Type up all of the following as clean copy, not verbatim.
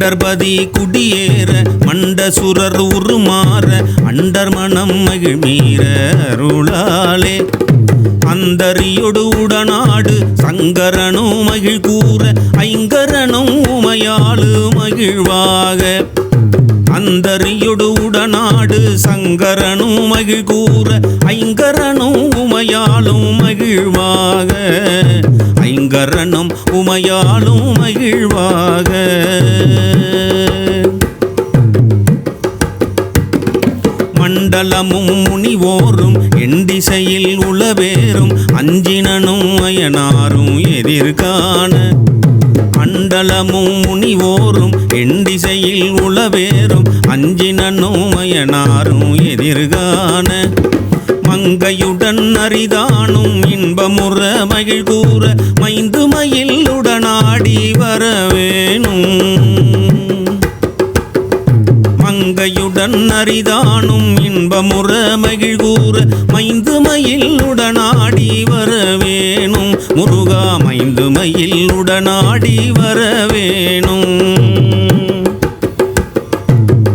மண்டர்பதி குடியேற மண்டசுரர் உருமாற அண்டர் மனம் மகிழ்மீர அருளாலே அந்தரியோடு உடனாடு சங்கரனும் மகிழ் கூற ஐங்கரனும் உமையாளு மகிழ்வாக அந்தரியோடு உடனாடு சங்கரனும் மகிழ் கூற ஐங்கரனும் உமையாளும் மகிழ்வாக ஐங்கரனும் உமையாளும் மகிழ்வாக மண்டலமும் முனிவோரும் எண்டிசையில் உளவேறும் அஞ்சினனும் அயனாரும் எதிர்காண மண்டலமும் முனிவோரும் எண்டிசையில் உளவேறும் அஞ்சினனும் அயனாரும் எதிர்காண மங்கையுடன் அரிதானும் இன்பமுற மகிழ் கூற மைந்து மயில் உடனாடி வரவேணும் மங்கையுடன் அரிதானும் இன்பமுற மகிழ் கூற மைந்து மயில் உடனாடி வரவேணும் முருகா மைந்து மயில் உடனாடி வரவேணும்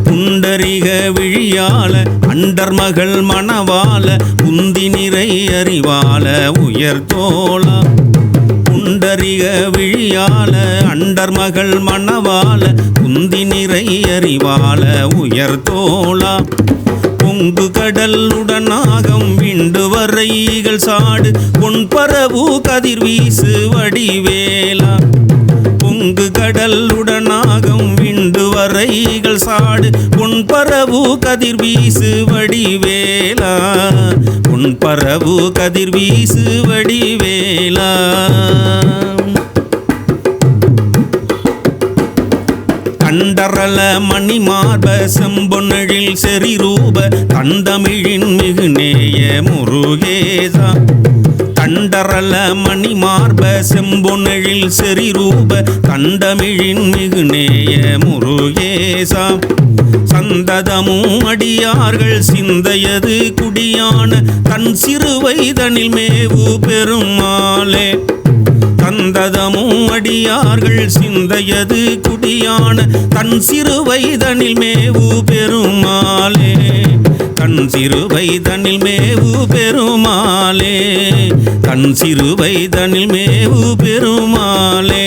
புண்டரிக விழியால அண்டர் மகள் மணவாள புந்தி நிறை அறிவால உயர்தோளா புண்டரிக விழியால அண்டர் மகள் மணவாள புந்தி நிறை அறிவால உயர்தோளா பொங்கு கடல் உடனாகம் விண்டு வரைகள் சாடு பொன்பரவு கதிர்வீசு வடிவேலா பொங்கு கடல் உடனாகம் விண்டு வரைகள் சாடு பொன்பரவு கதிர்வீசு வடிவேலா பொன்பரவு கதிர்வீசு வடிவேலா கண்டரல மணிமார்ப செம்பொன்னழில் செறிரூப தந்தமிழின் மிகுநேய முருகேசா கண்டரல மணிமார்ப செம்பொன்னழில் செறிரூப தண்டமிழின் மிகுநேய முருகேசா சந்ததமும் அடியார்கள் சிந்தையது குடியான தன் சிறுவைதனில் மேவு பெருமாளே சந்ததமும் அடியார்கள் சிந்தையது குடியான தன் சிறுவைதனில் மேவு பெருமாளே தன் சிறுவைதனில் மேவு பெருமாளே தன் சிறுவைதனில் மேவு பெருமாளே